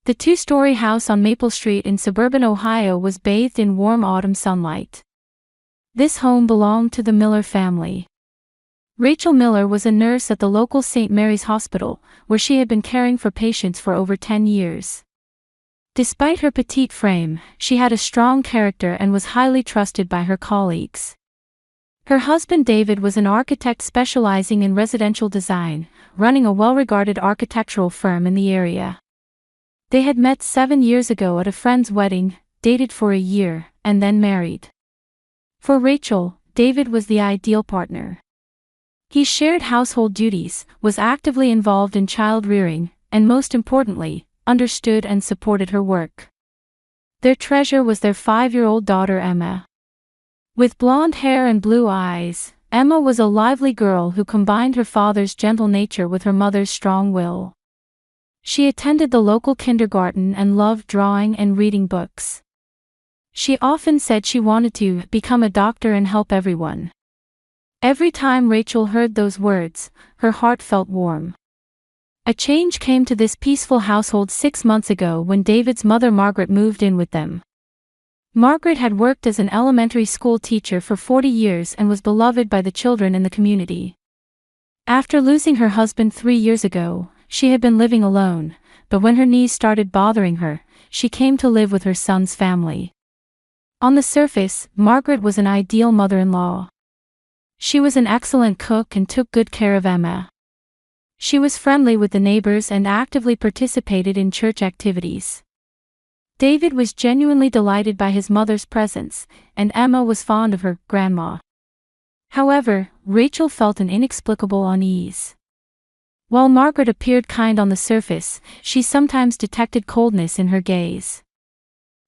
The two-story house on Maple Street in suburban Ohio was bathed in warm autumn sunlight. This home belonged to the Miller family. Rachel Miller was a nurse at the local St. Mary's Hospital, where she had been caring for patients for over 10 years. Despite her petite frame, she had a strong character and was highly trusted by her colleagues. Her husband David was an architect specializing in residential design, running a well-regarded architectural firm in the area. They had met 7 years ago at a friend's wedding, dated for a year, and then married. For Rachel, David was the ideal partner. He shared household duties, was actively involved in child-rearing, and most importantly, understood and supported her work. Their treasure was their 5-year-old daughter Emma. With blonde hair and blue eyes, Emma was a lively girl who combined her father's gentle nature with her mother's strong will. She attended the local kindergarten and loved drawing and reading books. She often said she wanted to become a doctor and help everyone. Every time Rachel heard those words, her heart felt warm. A change came to this peaceful household 6 months ago when David's mother Margaret moved in with them. Margaret had worked as an elementary school teacher for 40 years and was beloved by the children in the community. After losing her husband 3 years ago, she had been living alone, but when her knees started bothering her, she came to live with her son's family. On the surface, Margaret was an ideal mother-in-law. She was an excellent cook and took good care of Emma. She was friendly with the neighbors and actively participated in church activities. David was genuinely delighted by his mother's presence, and Emma was fond of her grandma. However, Rachel felt an inexplicable unease. While Margaret appeared kind on the surface, she sometimes detected coldness in her gaze.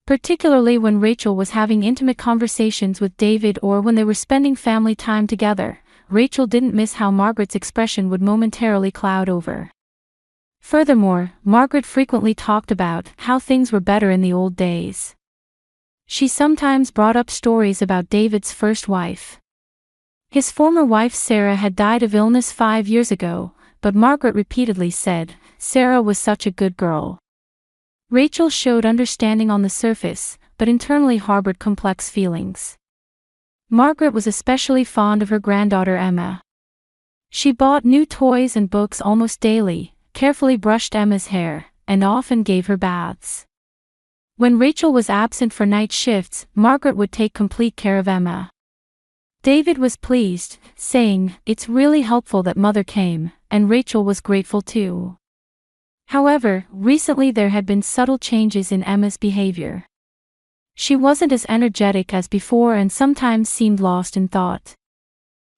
Particularly when Rachel was having intimate conversations with David or when they were spending family time together, Rachel didn't miss how Margaret's expression would momentarily cloud over. Furthermore, Margaret frequently talked about how things were better in the old days. She sometimes brought up stories about David's first wife. His former wife Sarah had died of illness 5 years ago, but Margaret repeatedly said, "Sarah was such a good girl." Rachel showed understanding on the surface, but internally harbored complex feelings. Margaret was especially fond of her granddaughter Emma. She bought new toys and books almost daily, carefully brushed Emma's hair, and often gave her baths. When Rachel was absent for night shifts, Margaret would take complete care of Emma. David was pleased, saying, "It's really helpful that Mother came," and Rachel was grateful too. However, recently there had been subtle changes in Emma's behavior. She wasn't as energetic as before and sometimes seemed lost in thought.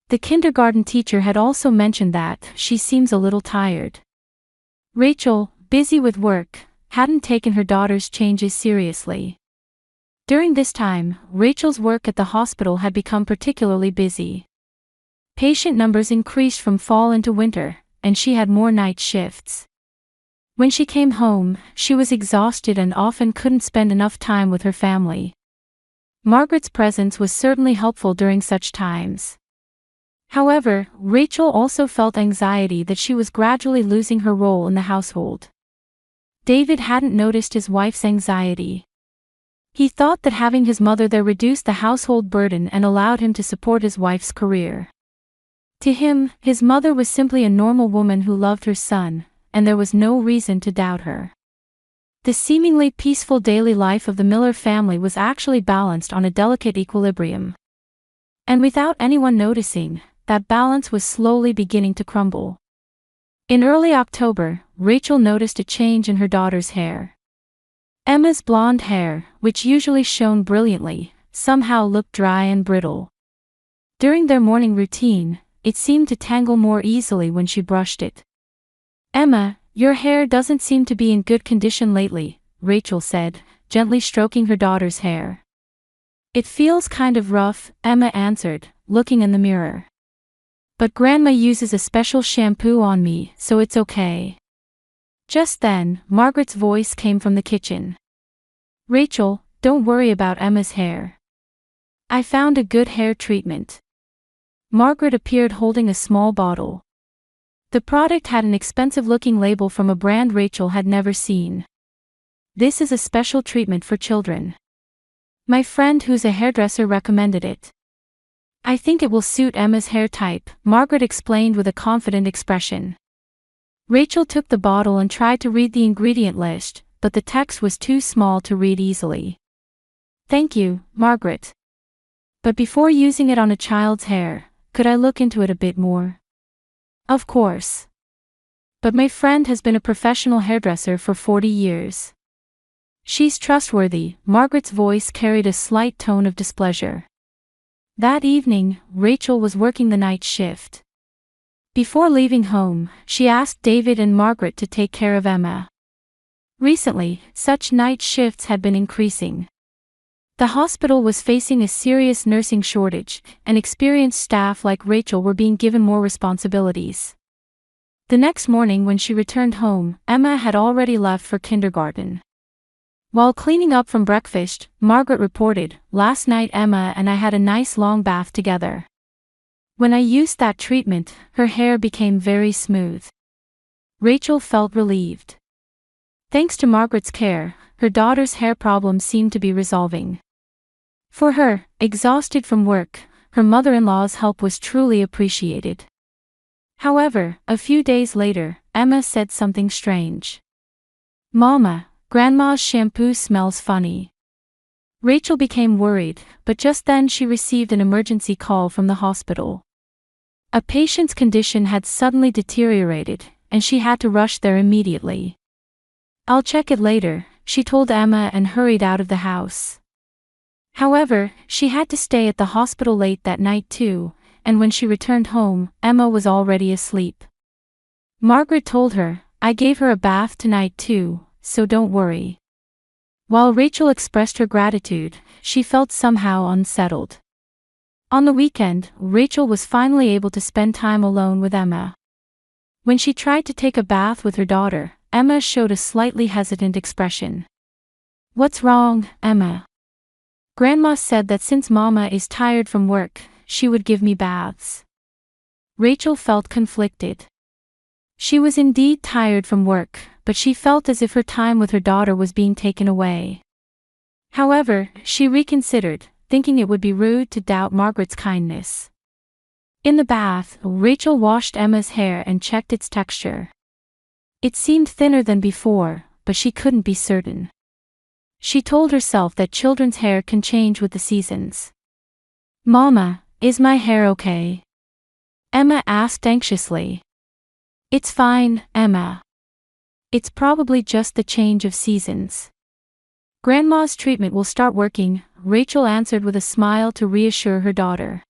The kindergarten teacher had also mentioned that she seems a little tired. Rachel, busy with work, hadn't taken her daughter's changes seriously. During this time, Rachel's work at the hospital had become particularly busy. Patient numbers increased from fall into winter, and she had more night shifts. When she came home, she was exhausted and often couldn't spend enough time with her family. Margaret's presence was certainly helpful during such times. However, Rachel also felt anxiety that she was gradually losing her role in the household. David hadn't noticed his wife's anxiety. He thought that having his mother there reduced the household burden and allowed him to support his wife's career. To him, his mother was simply a normal woman who loved her son, and there was no reason to doubt her. The seemingly peaceful daily life of the Miller family was actually balanced on a delicate equilibrium. And without anyone noticing, that balance was slowly beginning to crumble. In early October, Rachel noticed a change in her daughter's hair. Emma's blonde hair, which usually shone brilliantly, somehow looked dry and brittle. During their morning routine, it seemed to tangle more easily when she brushed it. "Emma, your hair doesn't seem to be in good condition lately," Rachel said, gently stroking her daughter's hair. "It feels kind of rough," Emma answered, looking in the mirror. "But Grandma uses a special shampoo on me, so it's okay." Just then, Margaret's voice came from the kitchen. "Rachel, don't worry about Emma's hair. I found a good hair treatment." Margaret appeared holding a small bottle. The product had an expensive-looking label from a brand Rachel had never seen. This is a special treatment for children. My friend who's a hairdresser recommended it. I think it will suit Emma's hair type, Margaret explained with a confident expression. Rachel took the bottle and tried to read the ingredient list, but the text was too small to read easily. Thank you, Margaret. But before using it on a child's hair, could I look into it a bit more? Of course. But my friend has been a professional hairdresser for 40 years. She's trustworthy, Margaret's voice carried a slight tone of displeasure. That evening, Rachel was working the night shift. Before leaving home, she asked David and Margaret to take care of Emma. Recently, such night shifts had been increasing. The hospital was facing a serious nursing shortage, and experienced staff like Rachel were being given more responsibilities. The next morning when she returned home, Emma had already left for kindergarten. While cleaning up from breakfast, Margaret reported, "Last night Emma and I had a nice long bath together. When I used that treatment, her hair became very smooth." Rachel felt relieved. Thanks to Margaret's care, her daughter's hair problem seemed to be resolving. For her, exhausted from work, her mother-in-law's help was truly appreciated. However, a few days later, Emma said something strange. "Mama, Grandma's shampoo smells funny." Rachel became worried, but just then she received an emergency call from the hospital. A patient's condition had suddenly deteriorated, and she had to rush there immediately. "I'll check it later," she told Emma and hurried out of the house. However, she had to stay at the hospital late that night too, and when she returned home, Emma was already asleep. Margaret told her, "I gave her a bath tonight too, so don't worry." While Rachel expressed her gratitude, she felt somehow unsettled. On the weekend, Rachel was finally able to spend time alone with Emma. When she tried to take a bath with her daughter, Emma showed a slightly hesitant expression. "What's wrong, Emma?" "Grandma said that since Mama is tired from work, she would give me baths." Rachel felt conflicted. She was indeed tired from work, but she felt as if her time with her daughter was being taken away. However, she reconsidered, thinking it would be rude to doubt Margaret's kindness. In the bath, Rachel washed Emma's hair and checked its texture. It seemed thinner than before, but she couldn't be certain. She told herself that children's hair can change with the seasons. "Mama, is my hair okay?" Emma asked anxiously. "It's fine, Emma. It's probably just the change of seasons. Grandma's treatment will start working," Rachel answered with a smile to reassure her daughter.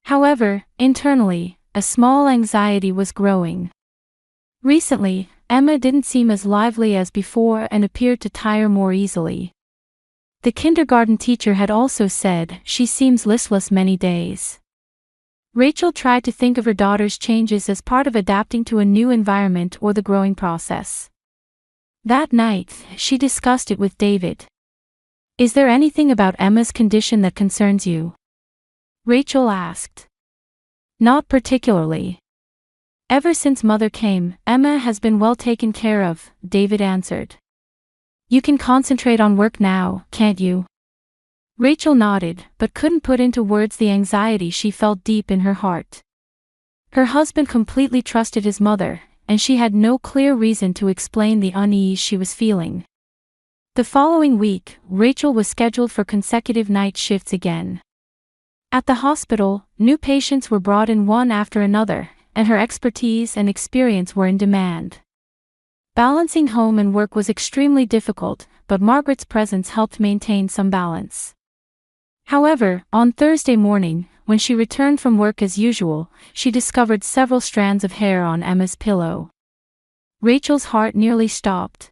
However, internally, a small anxiety was growing. Recently, Emma didn't seem as lively as before and appeared to tire more easily. The kindergarten teacher had also said she seems listless many days. Rachel tried to think of her daughter's changes as part of adapting to a new environment or the growing process. That night, she discussed it with David. "Is there anything about Emma's condition that concerns you?" Rachel asked. "Not particularly. Ever since Mother came, Emma has been well taken care of," David answered. "You can concentrate on work now, can't you?" Rachel nodded, but couldn't put into words the anxiety she felt deep in her heart. Her husband completely trusted his mother, and she had no clear reason to explain the unease she was feeling. The following week, Rachel was scheduled for consecutive night shifts again. At the hospital, new patients were brought in one after another, and her expertise and experience were in demand. Balancing home and work was extremely difficult, but Margaret's presence helped maintain some balance. However, on Thursday morning, when she returned from work as usual, she discovered several strands of hair on Emma's pillow. Rachel's heart nearly stopped.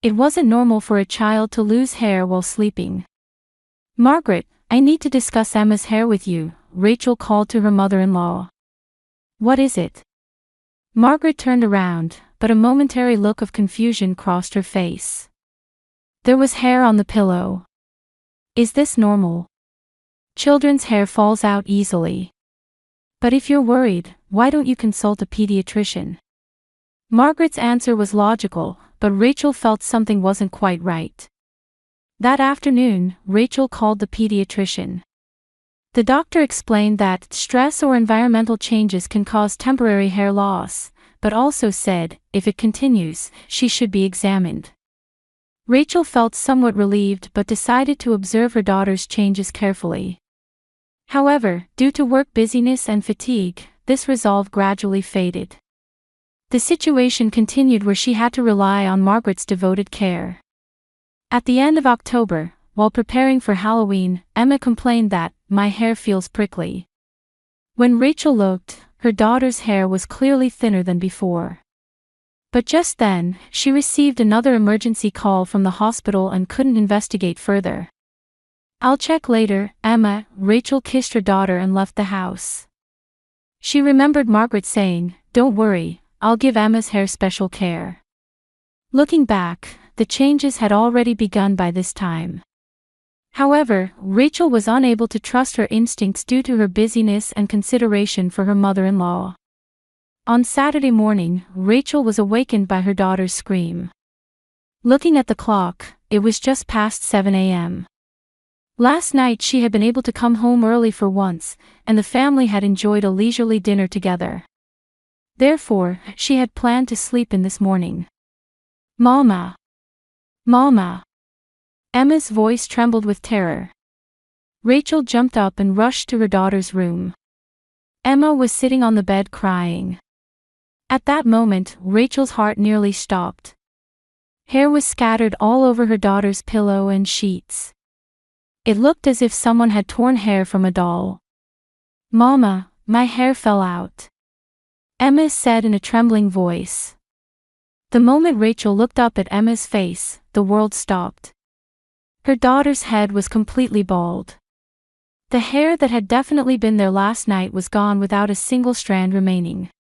It wasn't normal for a child to lose hair while sleeping. "Margaret, I need to discuss Emma's hair with you," Rachel called to her mother-in-law. "What is it?" Margaret turned around, but a momentary look of confusion crossed her face. There was hair on the pillow. "Is this normal? Children's hair falls out easily. But if you're worried, why don't you consult a pediatrician?" Margaret's answer was logical, but Rachel felt something wasn't quite right. That afternoon, Rachel called the pediatrician. The doctor explained that stress or environmental changes can cause temporary hair loss, but also said, if it continues, she should be examined. Rachel felt somewhat relieved but decided to observe her daughter's changes carefully. However, due to work busyness and fatigue, this resolve gradually faded. The situation continued where she had to rely on Margaret's devoted care. At the end of October, while preparing for Halloween, Emma complained that, "My hair feels prickly." When Rachel looked, her daughter's hair was clearly thinner than before. But just then, she received another emergency call from the hospital and couldn't investigate further. "I'll check later, Emma." Rachel kissed her daughter and left the house. She remembered Margaret saying, "Don't worry, I'll give Emma's hair special care." Looking back, the changes had already begun by this time. However, Rachel was unable to trust her instincts due to her busyness and consideration for her mother-in-law. On Saturday morning, Rachel was awakened by her daughter's scream. Looking at the clock, it was just past 7 a.m. Last night she had been able to come home early for once, and the family had enjoyed a leisurely dinner together. Therefore, she had planned to sleep in this morning. "Mama! Mama!" Emma's voice trembled with terror. Rachel jumped up and rushed to her daughter's room. Emma was sitting on the bed crying. At that moment, Rachel's heart nearly stopped. Hair was scattered all over her daughter's pillow and sheets. It looked as if someone had torn hair from a doll. "Mama, my hair fell out," Emma said in a trembling voice. The moment Rachel looked up at Emma's face, the world stopped. Her daughter's head was completely bald. The hair that had definitely been there last night was gone without a single strand remaining.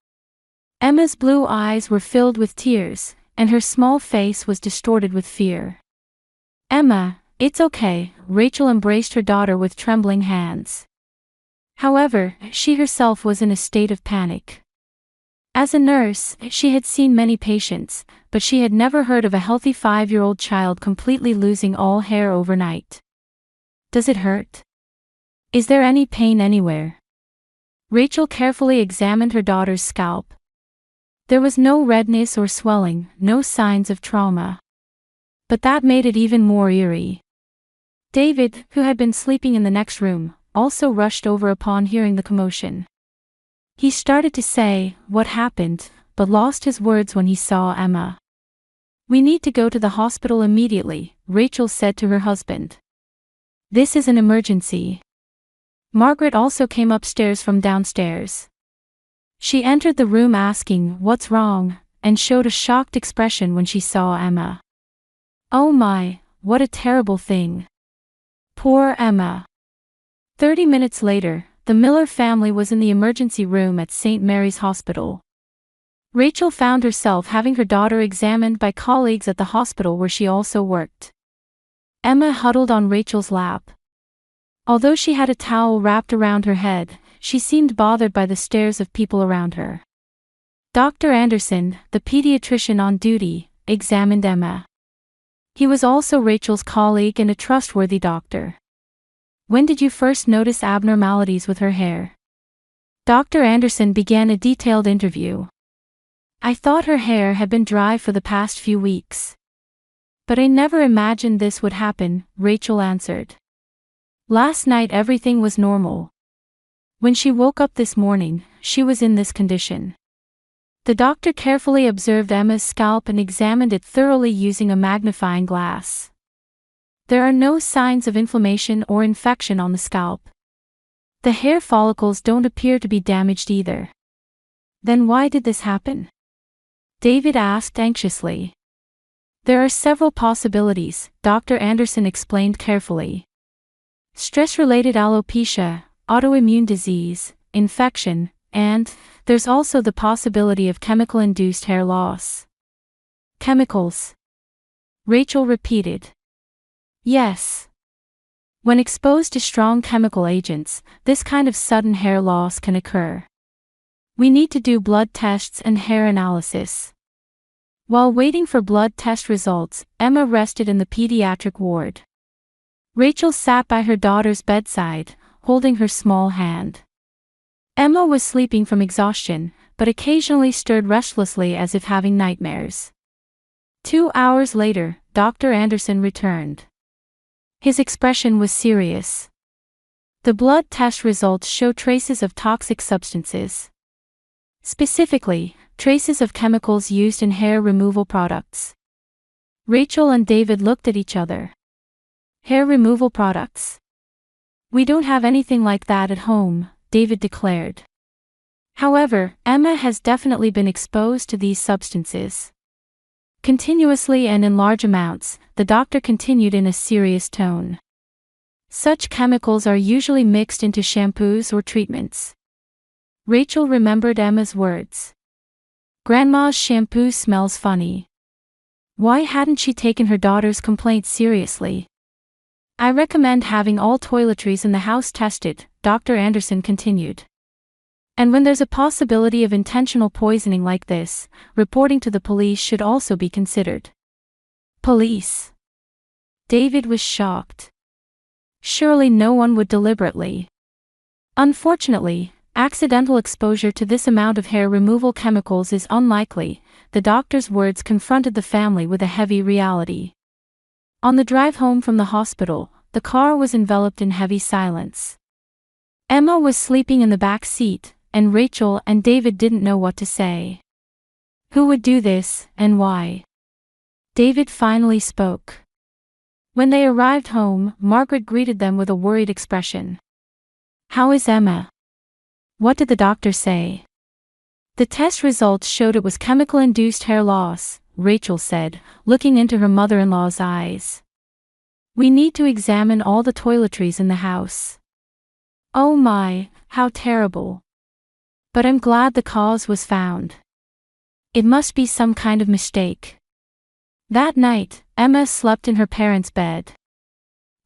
Emma's blue eyes were filled with tears, and her small face was distorted with fear. "Emma, it's okay," Rachel embraced her daughter with trembling hands. However, she herself was in a state of panic. As a nurse, she had seen many patients, but she had never heard of a healthy 5-year-old child completely losing all hair overnight. "Does it hurt? Is there any pain anywhere?" Rachel carefully examined her daughter's scalp. There was no redness or swelling, no signs of trauma. But that made it even more eerie. David, who had been sleeping in the next room, also rushed over upon hearing the commotion. He started to say, "What happened?" but lost his words when he saw Emma. "We need to go to the hospital immediately," Rachel said to her husband. "This is an emergency." Margaret also came upstairs from downstairs. She entered the room asking, "What's wrong?" and showed a shocked expression when she saw Emma. "Oh my, what a terrible thing. Poor Emma." 30 minutes later, the Miller family was in the emergency room at St. Mary's Hospital. Rachel found herself having her daughter examined by colleagues at the hospital where she also worked. Emma huddled on Rachel's lap. Although she had a towel wrapped around her head, she seemed bothered by the stares of people around her. Dr. Anderson, the pediatrician on duty, examined Emma. He was also Rachel's colleague and a trustworthy doctor. "When did you first notice abnormalities with her hair?" Dr. Anderson began a detailed interview. "I thought her hair had been dry for the past few weeks. But I never imagined this would happen," Rachel answered. "Last night everything was normal. When she woke up this morning, she was in this condition." The doctor carefully observed Emma's scalp and examined it thoroughly using a magnifying glass. There are no signs of inflammation or infection on the scalp. The hair follicles don't appear to be damaged either. "Then why did this happen?" David asked anxiously. "There are several possibilities," Dr. Anderson explained carefully. "Stress-related alopecia, autoimmune disease, infection, and there's also the possibility of chemical-induced hair loss." "Chemicals?" Rachel repeated. "Yes. When exposed to strong chemical agents, this kind of sudden hair loss can occur. We need to do blood tests and hair analysis." While waiting for blood test results, Emma rested in the pediatric ward. Rachel sat by her daughter's bedside, holding her small hand. Emma was sleeping from exhaustion, but occasionally stirred restlessly as if having nightmares. 2 hours later, Dr. Anderson returned. His expression was serious. The blood test results show traces of toxic substances. Specifically, traces of chemicals used in hair removal products. Rachel and David looked at each other. Hair removal products? We don't have anything like that at home, David declared. However, Emma has definitely been exposed to these substances. Continuously and in large amounts, the doctor continued in a serious tone. Such chemicals are usually mixed into shampoos or treatments. Rachel remembered Emma's words. Grandma's shampoo smells funny. Why hadn't she taken her daughter's complaints seriously? I recommend having all toiletries in the house tested, Dr. Anderson continued. And when there's a possibility of intentional poisoning like this, reporting to the police should also be considered. Police? David was shocked. Surely no one would deliberately. Unfortunately, accidental exposure to this amount of hair removal chemicals is unlikely. The doctor's words confronted the family with a heavy reality. On the drive home from the hospital, the car was enveloped in heavy silence. Emma was sleeping in the back seat, and Rachel and David didn't know what to say. Who would do this, and why? David finally spoke. When they arrived home, Margaret greeted them with a worried expression. How is Emma? What did the doctor say? The test results showed it was chemical-induced hair loss, Rachel said, looking into her mother-in-law's eyes. We need to examine all the toiletries in the house. Oh my, how terrible. But I'm glad the cause was found. It must be some kind of mistake. That night, Emma slept in her parents' bed.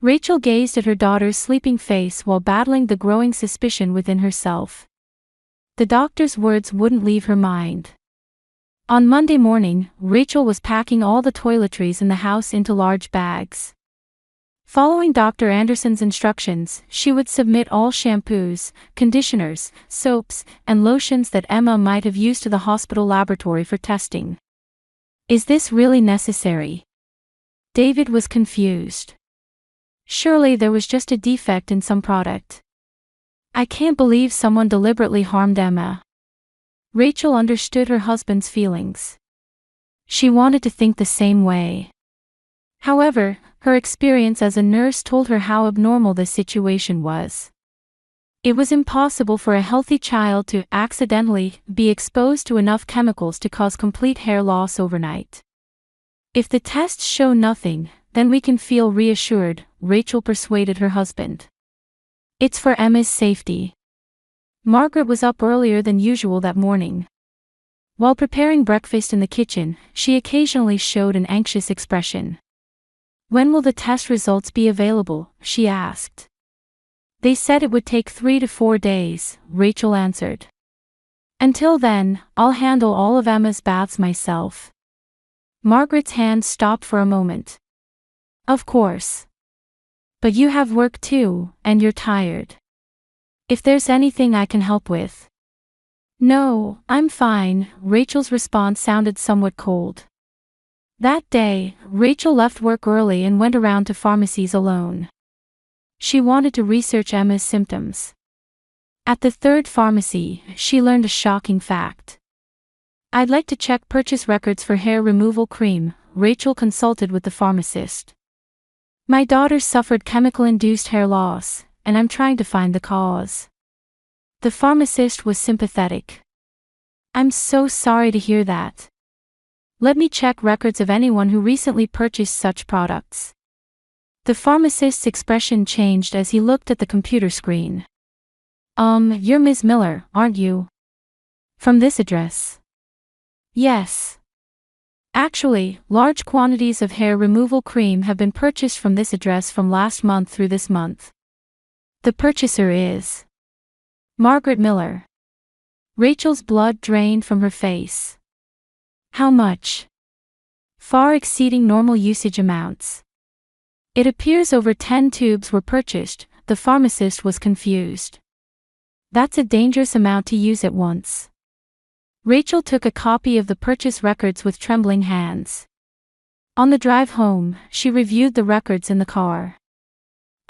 Rachel gazed at her daughter's sleeping face while battling the growing suspicion within herself. The doctor's words wouldn't leave her mind. On Monday morning, Rachel was packing all the toiletries in the house into large bags. Following Dr. Anderson's instructions, she would submit all shampoos, conditioners, soaps, and lotions that Emma might have used to the hospital laboratory for testing. Is this really necessary? David was confused. Surely there was just a defect in some product. I can't believe someone deliberately harmed Emma. Rachel understood her husband's feelings. She wanted to think the same way. However, her experience as a nurse told her how abnormal this situation was. It was impossible for a healthy child to accidentally be exposed to enough chemicals to cause complete hair loss overnight. If the tests show nothing, then we can feel reassured, Rachel persuaded her husband. It's for Emma's safety. Margaret was up earlier than usual that morning. While preparing breakfast in the kitchen, she occasionally showed an anxious expression. When will the test results be available? She asked. They said it would take 3 to 4 days, Rachel answered. Until then, I'll handle all of Emma's baths myself. Margaret's hand stopped for a moment. Of course. But you have work too, and you're tired. If there's anything I can help with. No, I'm fine, Rachel's response sounded somewhat cold. That day, Rachel left work early and went around to pharmacies alone. She wanted to research Emma's symptoms. At the third pharmacy, she learned a shocking fact. I'd like to check purchase records for hair removal cream, Rachel consulted with the pharmacist. My daughter suffered chemical-induced hair loss, and I'm trying to find the cause. The pharmacist was sympathetic. I'm so sorry to hear that. Let me check records of anyone who recently purchased such products. The pharmacist's expression changed as he looked at the computer screen. You're Ms. Miller, aren't you? From this address. Yes. Actually, large quantities of hair removal cream have been purchased from this address from last month through this month. The purchaser is Margaret Miller. Rachel's blood drained from her face. How much? far exceeding normal usage amounts. It appears over 10 tubes were purchased. The pharmacist was confused. That's a dangerous amount to use at once. Rachel took a copy of the purchase records with trembling hands. On the drive home, she reviewed the records in the car.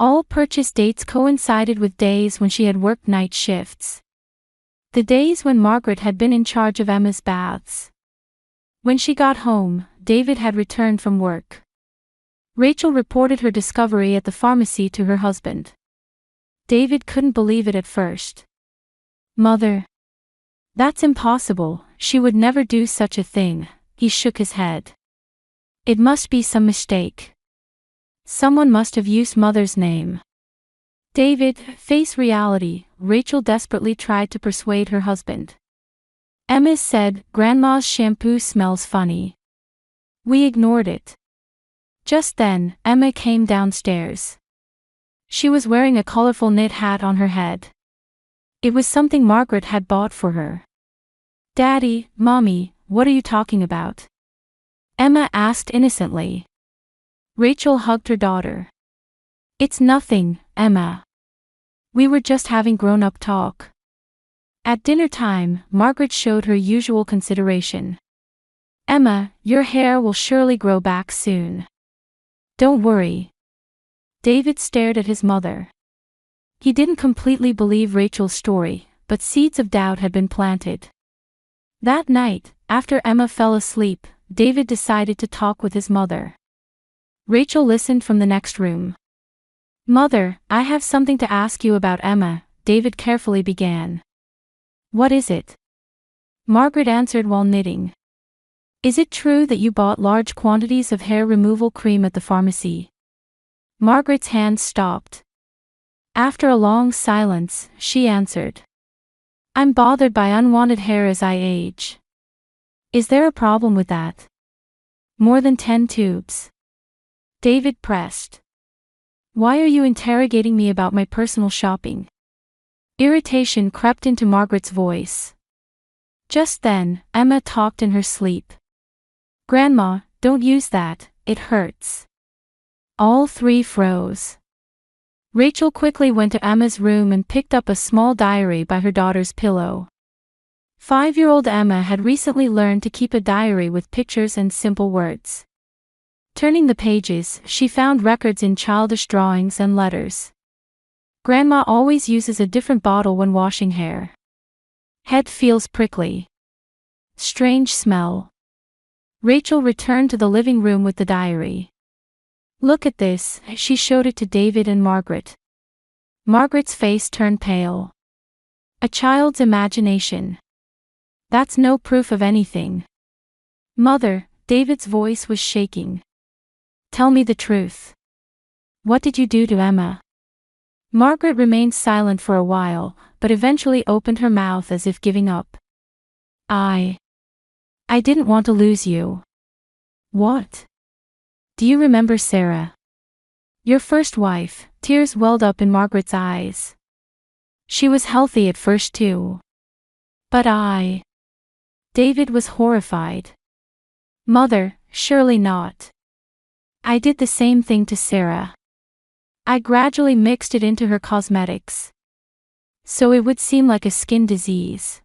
All purchase dates coincided with days when she had worked night shifts. The days when Margaret had been in charge of Emma's baths. When she got home, David had returned from work. Rachel reported her discovery at the pharmacy to her husband. David couldn't believe it at first. "Mother, that's impossible, she would never do such a thing," he shook his head. "It must be some mistake. Someone must have used Mother's name." David, face reality. Rachel desperately tried to persuade her husband. "Emma said, Grandma's shampoo smells funny." We ignored it. Just then, Emma came downstairs. She was wearing a colorful knit hat on her head. It was something Margaret had bought for her. "Daddy, Mommy, what are you talking about?" Emma asked innocently. Rachel hugged her daughter. "It's nothing, Emma. We were just having grown-up talk." At dinner time, Margaret showed her usual consideration. "Emma, your hair will surely grow back soon. Don't worry." David stared at his mother. He didn't completely believe Rachel's story, but seeds of doubt had been planted. That night, after Emma fell asleep, David decided to talk with his mother. Rachel listened from the next room. "Mother, I have something to ask you about Emma," David carefully began. "What is it?" Margaret answered while knitting. "Is it true that you bought large quantities of hair removal cream at the pharmacy?" Margaret's hand stopped. After a long silence, she answered. "I'm bothered by unwanted hair as I age." "Is there a problem with that?" "More than 10 tubes." David pressed. "Why are you interrogating me about my personal shopping?" Irritation crept into Margaret's voice. Just then, Emma talked in her sleep. "Grandma, don't use that, it hurts." All three froze. Rachel quickly went to Emma's room and picked up a small diary by her daughter's pillow. 5-year-old Emma had recently learned to keep a diary with pictures and simple words. Turning the pages, she found records in childish drawings and letters. "Grandma always uses a different bottle when washing hair. Head feels prickly. Strange smell." Rachel returned to the living room with the diary. "Look at this," she showed it to David and Margaret. Margaret's face turned pale. "A child's imagination. That's no proof of anything." "Mother," David's voice was shaking. "Tell me the truth. What did you do to Emma?" Margaret remained silent for a while, but eventually opened her mouth as if giving up. I didn't want to lose you." "What? Do you remember Sarah? Your first wife?" Tears welled up in Margaret's eyes. "She was healthy at first too. But David was horrified. "Mother, surely not. I did the same thing to Sarah. I gradually mixed it into her cosmetics. So it would seem like a skin disease.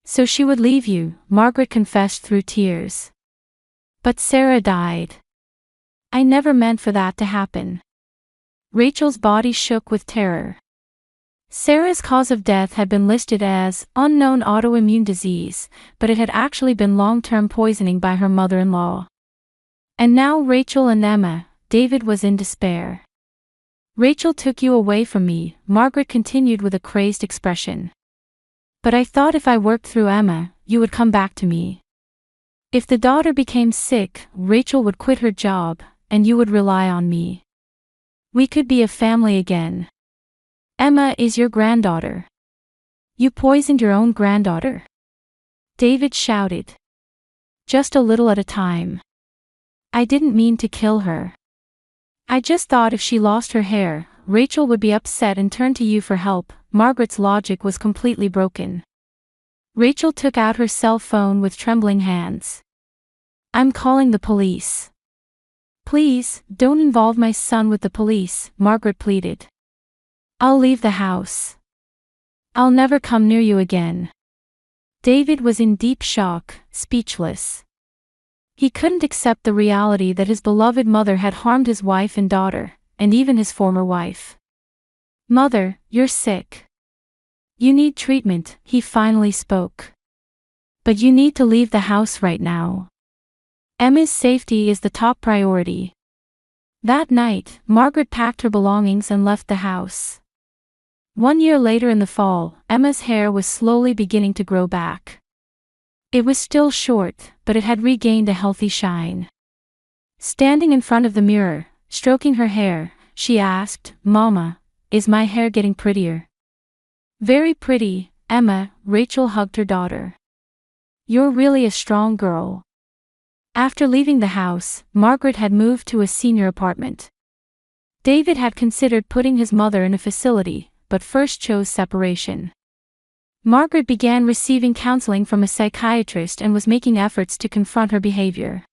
So she would leave you," Margaret confessed through tears. "But Sarah died. I never meant for that to happen." Rachel's body shook with terror. Sarah's cause of death had been listed as unknown autoimmune disease, but it had actually been long-term poisoning by her mother-in-law. And now Rachel and Emma, David was in despair. "Rachel took you away from me," Margaret continued with a crazed expression. "But I thought if I worked through Emma, you would come back to me. If the daughter became sick, Rachel would quit her job, and you would rely on me. We could be a family again. Emma is your granddaughter. You poisoned your own granddaughter?" David shouted. "Just a little at a time. I didn't mean to kill her. I just thought if she lost her hair, Rachel would be upset and turn to you for help." Margaret's logic was completely broken. Rachel took out her cell phone with trembling hands. I'm calling the police. Please, don't involve my son with the police, Margaret pleaded. I'll leave the house. I'll never come near you again. David was in deep shock, speechless. He couldn't accept the reality that his beloved mother had harmed his wife and daughter, and even his former wife. Mother, you're sick. You need treatment, he finally spoke. But you need to leave the house right now. Emma's safety is the top priority. That night, Margaret packed her belongings and left the house. 1 year later in the fall, Emma's hair was slowly beginning to grow back. It was still short, but it had regained a healthy shine. Standing in front of the mirror, stroking her hair, she asked, "Mama, is my hair getting prettier?" "Very pretty, Emma," Rachel hugged her daughter. "You're really a strong girl." After leaving the house, Margaret had moved to a senior apartment. David had considered putting his mother in a facility, but first chose separation. Margaret began receiving counseling from a psychiatrist and was making efforts to confront her behavior.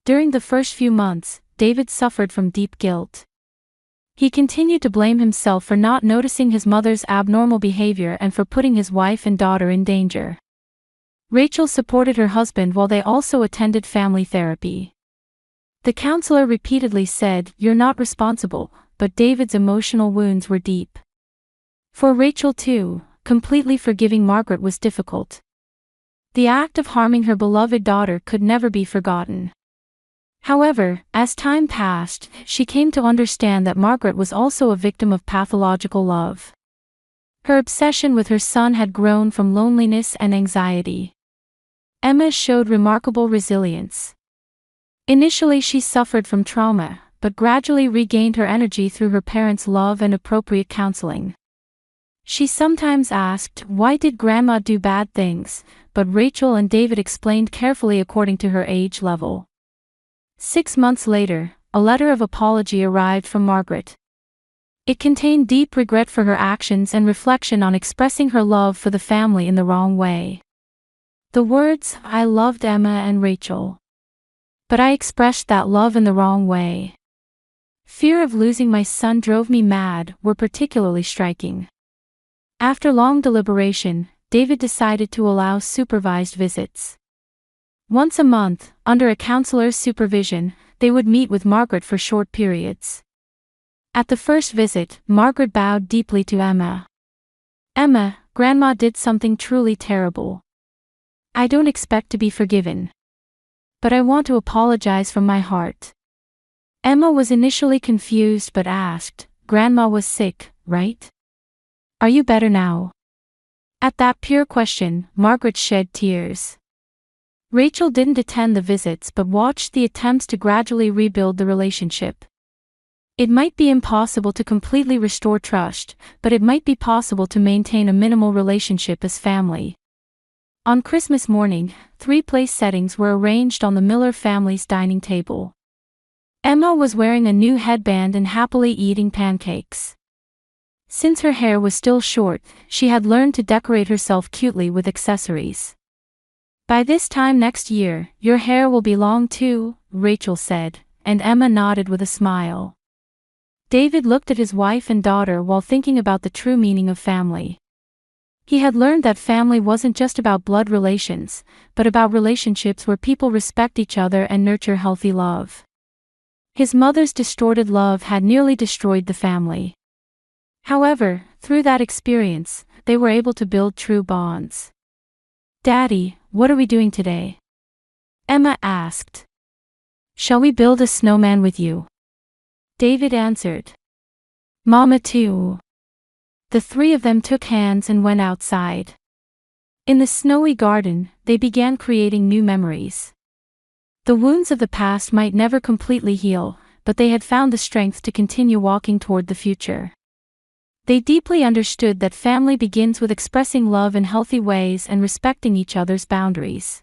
During the first few months, David suffered from deep guilt. He continued to blame himself for not noticing his mother's abnormal behavior and for putting his wife and daughter in danger. Rachel supported her husband while they also attended family therapy. The counselor repeatedly said, "You're not responsible," but David's emotional wounds were deep. For Rachel too, completely forgiving Margaret was difficult. The act of harming her beloved daughter could never be forgotten. However, as time passed, she came to understand that Margaret was also a victim of pathological love. Her obsession with her son had grown from loneliness and anxiety. Emma showed remarkable resilience. Initially she suffered from trauma, but gradually regained her energy through her parents' love and appropriate counseling. She sometimes asked, "Why did Grandma do bad things?" but Rachel and David explained carefully according to her age level. 6 months later, a letter of apology arrived from Margaret. It contained deep regret for her actions and reflection on expressing her love for the family in the wrong way. The words, "I loved Emma and Rachel, but I expressed that love in the wrong way. Fear of losing my son drove me mad," were particularly striking. After long deliberation, David decided to allow supervised visits. Once a month, under a counselor's supervision, they would meet with Margaret for short periods. At the first visit, Margaret bowed deeply to Emma. "Emma, Grandma did something truly terrible. I don't expect to be forgiven. But I want to apologize from my heart." Emma was initially confused but asked, "Grandma was sick, right? Are you better now?" At that pure question, Margaret shed tears. Rachel didn't attend the visits but watched the attempts to gradually rebuild the relationship. It might be impossible to completely restore trust, but it might be possible to maintain a minimal relationship as family. On Christmas morning, 3 place settings were arranged on the Miller family's dining table. Emma was wearing a new headband and happily eating pancakes. Since her hair was still short, she had learned to decorate herself cutely with accessories. "By this time next year, your hair will be long too," Rachel said, and Emma nodded with a smile. David looked at his wife and daughter while thinking about the true meaning of family. He had learned that family wasn't just about blood relations, but about relationships where people respect each other and nurture healthy love. His mother's distorted love had nearly destroyed the family. However, through that experience, they were able to build true bonds. "Daddy, what are we doing today?" Emma asked. "Shall we build a snowman with you?" David answered. "Mama too." The 3 of them took hands and went outside. In the snowy garden, they began creating new memories. The wounds of the past might never completely heal, but they had found the strength to continue walking toward the future. They deeply understood that family begins with expressing love in healthy ways and respecting each other's boundaries.